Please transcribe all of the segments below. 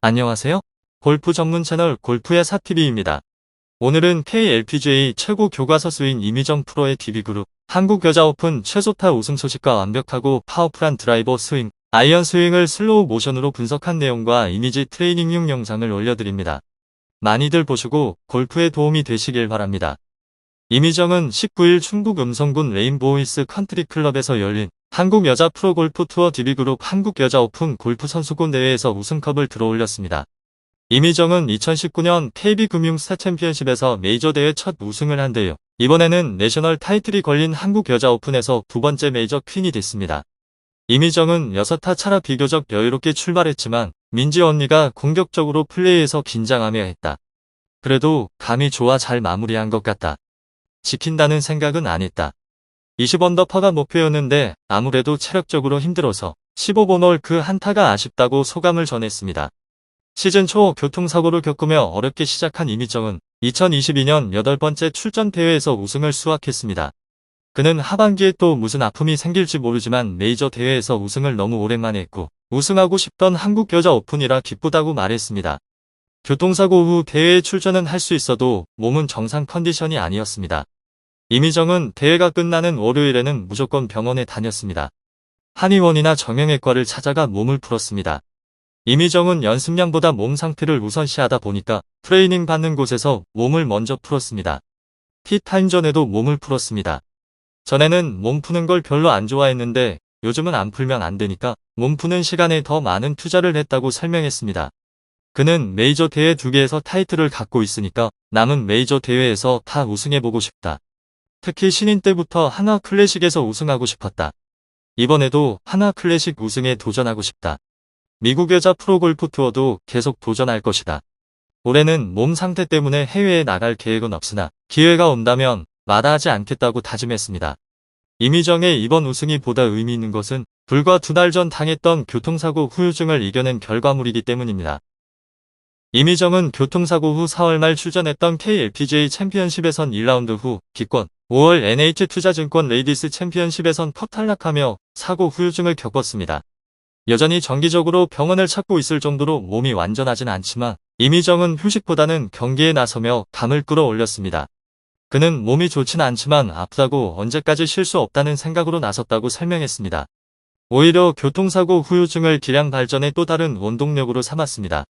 안녕하세요. 골프 전문 채널 골프의 사TV입니다. 오늘은 KLPGA 최고 교과서수인 이미정 프로의 DB그룹 한국 여자 오픈 최소타 우승 소식과 완벽하고 파워풀한 드라이버 스윙, 아이언 스윙을 슬로우 모션으로 분석한 내용과 이미지 트레이닝용 영상을 올려드립니다. 많이들 보시고 골프에 도움이 되시길 바랍니다. 이미정은 19일 충북 음성군 레인보우힐스 컨트리클럽에서 열린 한국 여자 프로골프 투어 DB그룹 한국 여자 오픈 골프 선수권 대회에서 우승컵을 들어올렸습니다. 이미정은 2019년 KB금융스타 챔피언십에서 메이저 대회 첫 우승을 한 뒤 이번에는 내셔널 타이틀이 걸린 한국 여자 오픈에서 두 번째 메이저 퀸이 됐습니다. 이미정은 6타 차라 비교적 여유롭게 출발했지만 민지 언니가 공격적으로 플레이해서 긴장하며 했다. 그래도 감이 좋아 잘 마무리한 것 같다. 지킨다는 생각은 안 했다. 20언더파가 목표였는데 아무래도 체력적으로 힘들어서 15번 홀 그 한타가 아쉽다고 소감을 전했습니다. 시즌 초 교통사고를 겪으며 어렵게 시작한 이미정은 2022년 8번째 출전 대회에서 우승을 수확했습니다. 그는 하반기에 또 무슨 아픔이 생길지 모르지만 메이저 대회에서 우승을 너무 오랜만에 했고 우승하고 싶던 한국 여자 오픈이라 기쁘다고 말했습니다. 교통사고 후 대회에 출전은 할 수 있어도 몸은 정상 컨디션이 아니었습니다. 이미정은 대회가 끝나는 월요일에는 무조건 병원에 다녔습니다. 한의원이나 정형외과를 찾아가 몸을 풀었습니다. 이미정은 연습량보다 몸 상태를 우선시하다 보니까 트레이닝 받는 곳에서 몸을 먼저 풀었습니다. 티타임 전에도 몸을 풀었습니다. 전에는 몸 푸는 걸 별로 안 좋아했는데 요즘은 안 풀면 안 되니까 몸 푸는 시간에 더 많은 투자를 했다고 설명했습니다. 그는 메이저 대회 2개에서 타이틀을 갖고 있으니까 남은 메이저 대회에서 다 우승해보고 싶다. 특히 신인 때부터 한화 클래식에서 우승하고 싶었다. 이번에도 한화 클래식 우승에 도전하고 싶다. 미국 여자 프로골프 투어도 계속 도전할 것이다. 올해는 몸 상태 때문에 해외에 나갈 계획은 없으나 기회가 온다면 마다하지 않겠다고 다짐했습니다. 이미정의 이번 우승이 보다 의미 있는 것은 불과 2달 전 당했던 교통사고 후유증을 이겨낸 결과물이기 때문입니다. 이미정은 교통사고 후 4월 말 출전했던 KLPGA 챔피언십에선 1라운드 후 기권, 5월 NH투자증권 레이디스 챔피언십에선 컷 탈락하며 사고 후유증을 겪었습니다. 여전히 정기적으로 병원을 찾고 있을 정도로 몸이 완전하진 않지만 이미정은 휴식보다는 경기에 나서며 감을 끌어올렸습니다. 그는 몸이 좋진 않지만 아프다고 언제까지 쉴 수 없다는 생각으로 나섰다고 설명했습니다. 오히려 교통사고 후유증을 기량 발전의 또 다른 원동력으로 삼았습니다.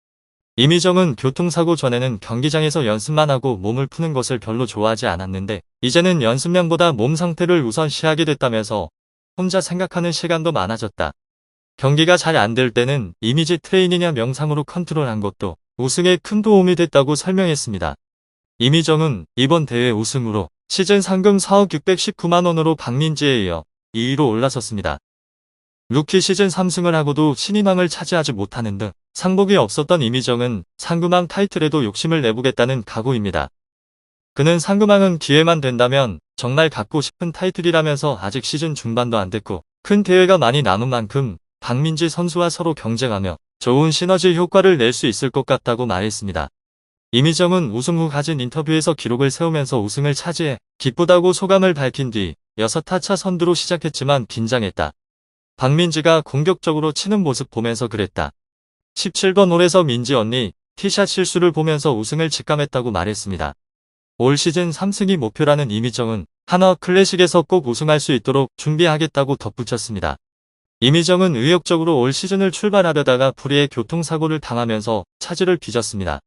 이미정은 교통사고 전에는 경기장에서 연습만 하고 몸을 푸는 것을 별로 좋아하지 않았는데 이제는 연습량보다 몸 상태를 우선시하게 됐다면서 혼자 생각하는 시간도 많아졌다. 경기가 잘 안 될 때는 이미지 트레이닝이나 명상으로 컨트롤한 것도 우승에 큰 도움이 됐다고 설명했습니다. 이미정은 이번 대회 우승으로 시즌 상금 4억 619만 원으로 박민지에 이어 2위로 올라섰습니다. 루키 시즌 3승을 하고도 신인왕을 차지하지 못하는 등 상복이 없었던 이미정은 상금왕 타이틀에도 욕심을 내보겠다는 각오입니다. 그는 상금왕은 기회만 된다면 정말 갖고 싶은 타이틀이라면서 아직 시즌 중반도 안 됐고 큰 대회가 많이 남은 만큼 박민지 선수와 서로 경쟁하며 좋은 시너지 효과를 낼 수 있을 것 같다고 말했습니다. 이미정은 우승 후 가진 인터뷰에서 기록을 세우면서 우승을 차지해 기쁘다고 소감을 밝힌 뒤 6타 차 선두로 시작했지만 긴장했다. 박민지가 공격적으로 치는 모습 보면서 그랬다. 17번 홀에서 민지 언니 티샷 실수를 보면서 우승을 직감했다고 말했습니다. 올 시즌 3승이 목표라는 이미정은 한화 클래식에서 꼭 우승할 수 있도록 준비하겠다고 덧붙였습니다. 이미정은 의욕적으로 올 시즌을 출발하려다가 불의의 교통사고를 당하면서 차질을 빚었습니다.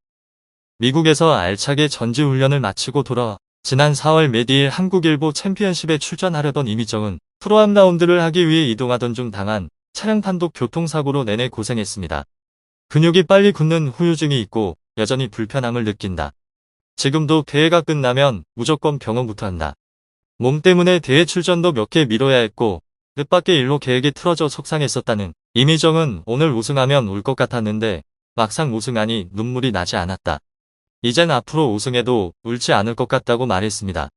미국에서 알차게 전지훈련을 마치고 돌아와 지난 4월 메디일 한국일보 챔피언십에 출전하려던 이미정은 프로암 라운드를 하기 위해 이동하던 중 당한 차량 단독 교통사고로 내내 고생했습니다. 근육이 빨리 굳는 후유증이 있고 여전히 불편함을 느낀다. 지금도 대회가 끝나면 무조건 병원부터 한다. 몸 때문에 대회 출전도 몇 개 미뤄야 했고 뜻밖의 일로 계획이 틀어져 속상했었다는 이미정은 오늘 우승하면 울 것 같았는데 막상 우승하니 눈물이 나지 않았다. 이젠 앞으로 우승해도 울지 않을 것 같다고 말했습니다.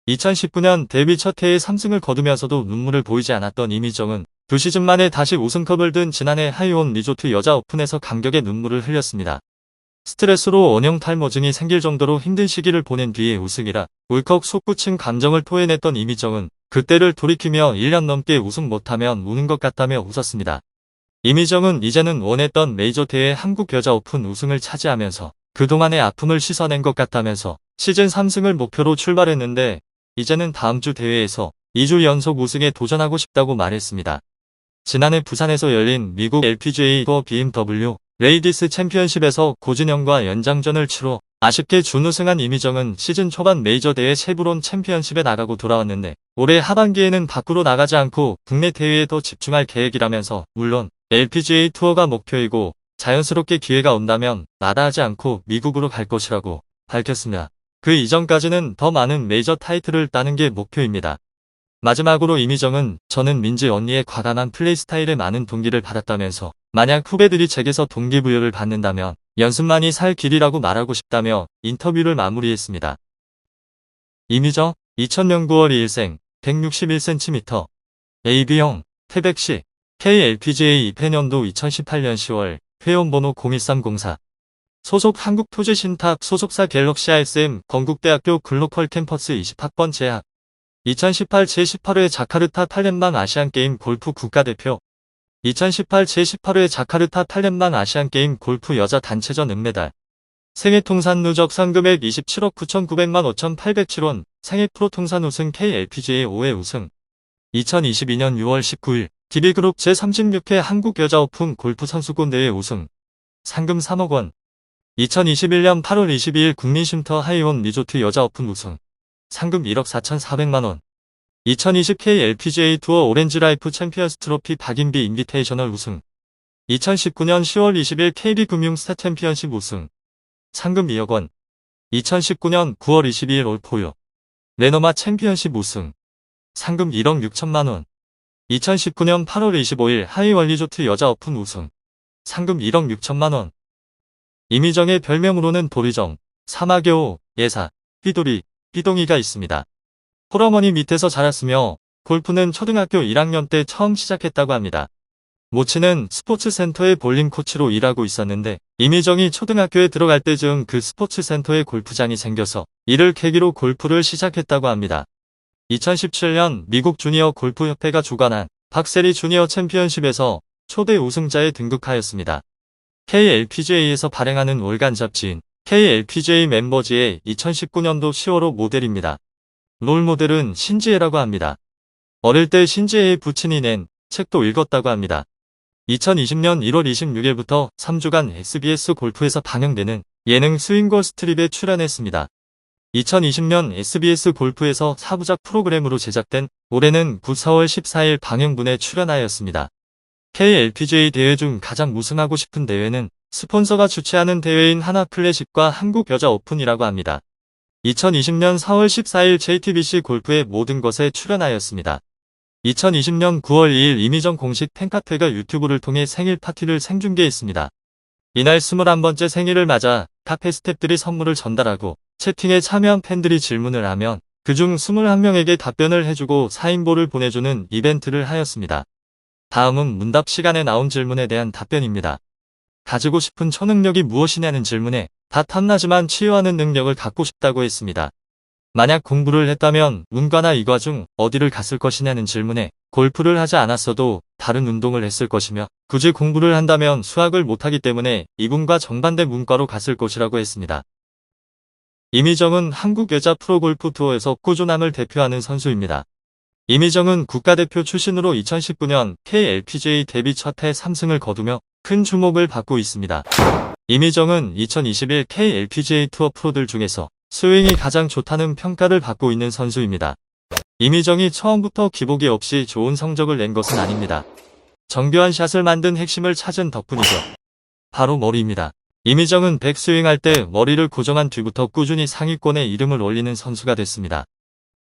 2019년 데뷔 첫 해에 3승을 거두면서도 눈물을 보이지 않았던 이미정은 2시즌 만에 다시 우승컵을 든 지난해 하이온 리조트 여자 오픈에서 감격의 눈물을 흘렸습니다. 스트레스로 원형 탈모증이 생길 정도로 힘든 시기를 보낸 뒤에 우승이라 울컥 솟구친 감정을 토해냈던 이미정은 그때를 돌이키며 1년 넘게 우승 못하면 우는 것 같다며 웃었습니다. 이미정은 이제는 원했던 메이저 대회 한국 여자 오픈 우승을 차지하면서 그동안의 아픔을 씻어낸 것 같다면서 시즌 3승을 목표로 출발했는데 이제는 다음 주 대회에서 2주 연속 우승에 도전하고 싶다고 말했습니다. 지난해 부산에서 열린 미국 LPGA 투어 BMW 레이디스 챔피언십에서 고진영과 연장전을 치러 아쉽게 준우승한 이미정은 시즌 초반 메이저 대회 쉐브론 챔피언십에 나가고 돌아왔는데 올해 하반기에는 밖으로 나가지 않고 국내 대회에 더 집중할 계획이라면서 물론 LPGA 투어가 목표이고 자연스럽게 기회가 온다면 마다하지 않고 미국으로 갈 것이라고 밝혔습니다. 그 이전까지는 더 많은 메이저 타이틀을 따는 게 목표입니다. 마지막으로 이미정은 저는 민지 언니의 과감한 플레이 스타일에 많은 동기를 받았다면서 만약 후배들이 제게서 동기부여를 받는다면 연습만이 살 길이라고 말하고 싶다며 인터뷰를 마무리했습니다. 이미정 2000년 9월 2일생 161cm AB형 태백시 KLPGA 입회년도 2018년 10월 회원번호 01304 소속 한국토지신탁 소속사 갤럭시 RSM 건국대학교 글로컬 캠퍼스 20학번 재학 2018 제18회 자카르타 팔렘방 아시안게임 골프 국가대표 2018 제18회 자카르타 팔렘방 아시안게임 골프 여자 단체전 은메달 생애 통산 누적 상금액 27억 9,900만 5,807원 생애 프로 통산 우승 KLPGA 5회 우승 2022년 6월 19일 DB그룹 제36회 한국 여자 오픈 골프 선수권 대회 우승 상금 3억 원 2021년 8월 22일 국민쉼터 하이온 리조트 여자 오픈 우승 상금 1억 4,400만원 2020 KLPGA 투어 오렌지라이프 챔피언스 트로피 박인비 인비테이셔널 우승 2019년 10월 20일 KB금융스타 챔피언십 우승 상금 2억 원 2019년 9월 22일 올포유 레노마 챔피언십 우승 상금 1억 6천만원 2019년 8월 25일 하이원 리조트 여자 오픈 우승 상금 1억 6천만원 이미정의 별명으로는 도리정, 사마교우, 예사, 삐돌이, 삐동이가 있습니다. 홀어머니 밑에서 자랐으며 골프는 초등학교 1학년 때 처음 시작했다고 합니다. 모친은 스포츠센터의 볼링 코치로 일하고 있었는데 이미정이 초등학교에 들어갈 때쯤 그 스포츠센터에 골프장이 생겨서 이를 계기로 골프를 시작했다고 합니다. 2017년 미국 주니어 골프협회가 주관한 박세리 주니어 챔피언십에서 초대 우승자에 등극하였습니다. KLPGA에서 발행하는 월간 잡지인 KLPGA 멤버지의 2019년도 10월호 모델입니다. 롤모델은 신지혜라고 합니다. 어릴 때 신지혜의 부친이 낸 책도 읽었다고 합니다. 2020년 1월 26일부터 3주간 SBS 골프에서 방영되는 예능 스윙걸 스트립에 출연했습니다. 2020년 SBS 골프에서 4부작 프로그램으로 제작된 올해는 9, 4월 14일 방영분에 출연하였습니다. KLPGA 대회 중 가장 우승하고 싶은 대회는 스폰서가 주최하는 대회인 하나클래식과 한국 여자 오픈이라고 합니다. 2020년 4월 14일 JTBC 골프의 모든 것에 출연하였습니다. 2020년 9월 2일 이미정 공식 팬카페가 유튜브를 통해 생일 파티를 생중계했습니다. 이날 21번째 생일을 맞아 카페 스태프들이 선물을 전달하고 채팅에 참여한 팬들이 질문을 하면 그중 21명에게 답변을 해주고 사인볼을 보내주는 이벤트를 하였습니다. 다음은 문답 시간에 나온 질문에 대한 답변입니다. 가지고 싶은 초능력이 무엇이냐는 질문에 다 탐나지만 치유하는 능력을 갖고 싶다고 했습니다. 만약 공부를 했다면 문과나 이과 중 어디를 갔을 것이냐는 질문에 골프를 하지 않았어도 다른 운동을 했을 것이며 굳이 공부를 한다면 수학을 못하기 때문에 이분과 정반대 문과로 갔을 것이라고 했습니다. 이미정은 한국 여자 프로골프 투어에서 꾸준함을 대표하는 선수입니다. 이미정은 국가대표 출신으로 2019년 KLPGA 데뷔 첫해 3승을 거두며 큰 주목을 받고 있습니다. 이미정은 2021 KLPGA 투어 프로들 중에서 스윙이 가장 좋다는 평가를 받고 있는 선수입니다. 이미정이 처음부터 기복이 없이 좋은 성적을 낸 것은 아닙니다. 정교한 샷을 만든 핵심을 찾은 덕분이죠. 바로 머리입니다. 이미정은 백스윙할 때 머리를 고정한 뒤부터 꾸준히 상위권에 이름을 올리는 선수가 됐습니다.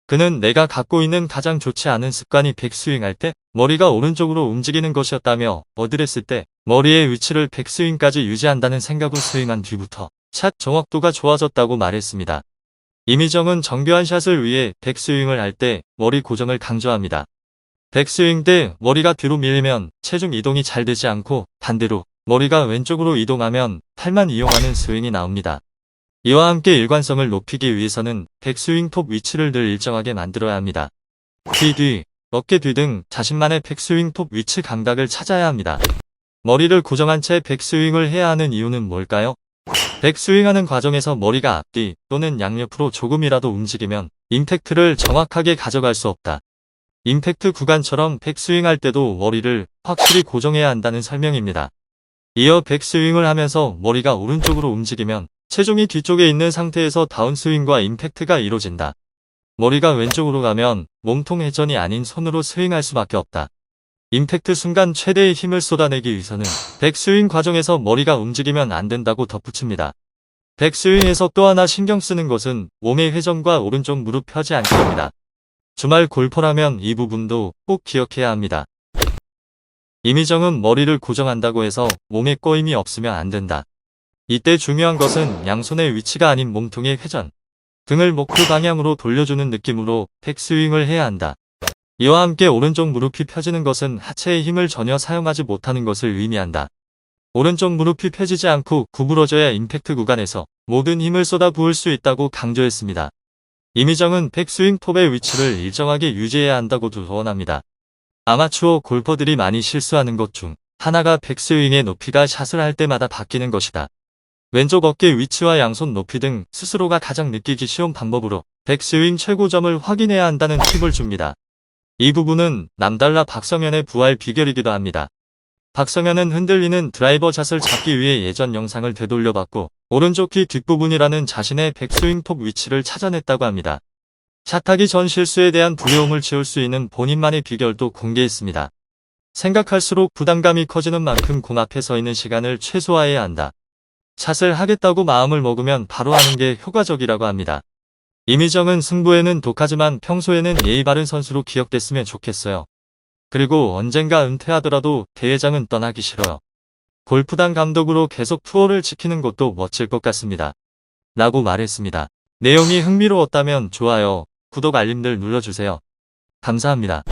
그는 내가 갖고 있는 가장 좋지 않은 습관이 백스윙할 때 머리가 오른쪽으로 움직이는 것이었다며 어드레스 때 머리의 위치를 백스윙까지 유지한다는 생각으로 스윙한 뒤부터 샷 정확도가 좋아졌다고 말했습니다. 이미정은 정교한 샷을 위해 백스윙을 할 때 머리 고정을 강조합니다. 백스윙 때 머리가 뒤로 밀리면 체중 이동이 잘 되지 않고 반대로 머리가 왼쪽으로 이동하면 팔만 이용하는 스윙이 나옵니다. 이와 함께 일관성을 높이기 위해서는 백스윙 톱 위치를 늘 일정하게 만들어야 합니다. 귀 뒤, 어깨 뒤 등 자신만의 백스윙 톱 위치 감각을 찾아야 합니다. 머리를 고정한 채 백스윙을 해야 하는 이유는 뭘까요? 백스윙하는 과정에서 머리가 앞뒤 또는 양옆으로 조금이라도 움직이면 임팩트를 정확하게 가져갈 수 없다. 임팩트 구간처럼 백스윙할 때도 머리를 확실히 고정해야 한다는 설명입니다. 이어 백스윙을 하면서 머리가 오른쪽으로 움직이면 체중이 뒤쪽에 있는 상태에서 다운스윙과 임팩트가 이루어진다. 머리가 왼쪽으로 가면 몸통 회전이 아닌 손으로 스윙할 수밖에 없다. 임팩트 순간 최대의 힘을 쏟아내기 위해서는 백스윙 과정에서 머리가 움직이면 안 된다고 덧붙입니다. 백스윙에서 또 하나 신경 쓰는 것은 몸의 회전과 오른쪽 무릎 펴지 않기입니다. 주말 골퍼라면 이 부분도 꼭 기억해야 합니다. 이미정은 머리를 고정한다고 해서 몸에 꼬임이 없으면 안 된다. 이때 중요한 것은 양손의 위치가 아닌 몸통의 회전, 등을 목표 방향으로 돌려주는 느낌으로 백스윙을 해야 한다. 이와 함께 오른쪽 무릎이 펴지는 것은 하체의 힘을 전혀 사용하지 못하는 것을 의미한다. 오른쪽 무릎이 펴지지 않고 구부러져야 임팩트 구간에서 모든 힘을 쏟아부을 수 있다고 강조했습니다. 이미정은 백스윙 톱의 위치를 일정하게 유지해야 한다고 조언합니다. 아마추어 골퍼들이 많이 실수하는 것 중 하나가 백스윙의 높이가 샷을 할 때마다 바뀌는 것이다. 왼쪽 어깨 위치와 양손 높이 등 스스로가 가장 느끼기 쉬운 방법으로 백스윙 최고점을 확인해야 한다는 팁을 줍니다. 이 부분은 남달라 박성현의 부활 비결이기도 합니다. 박성현은 흔들리는 드라이버 샷을 잡기 위해 예전 영상을 되돌려봤고 오른쪽 귀 뒷부분이라는 자신의 백스윙 톱 위치를 찾아냈다고 합니다. 샷하기 전 실수에 대한 두려움을 지울 수 있는 본인만의 비결도 공개했습니다. 생각할수록 부담감이 커지는 만큼 공 앞에 서 있는 시간을 최소화해야 한다. 샷을 하겠다고 마음을 먹으면 바로 하는 게 효과적이라고 합니다. 이미정은 승부에는 독하지만 평소에는 예의 바른 선수로 기억됐으면 좋겠어요. 그리고 언젠가 은퇴하더라도 대회장은 떠나기 싫어요. 골프단 감독으로 계속 투어를 지키는 것도 멋질 것 같습니다. 라고 말했습니다. 내용이 흥미로웠다면 좋아요, 구독 알림들 눌러주세요. 감사합니다.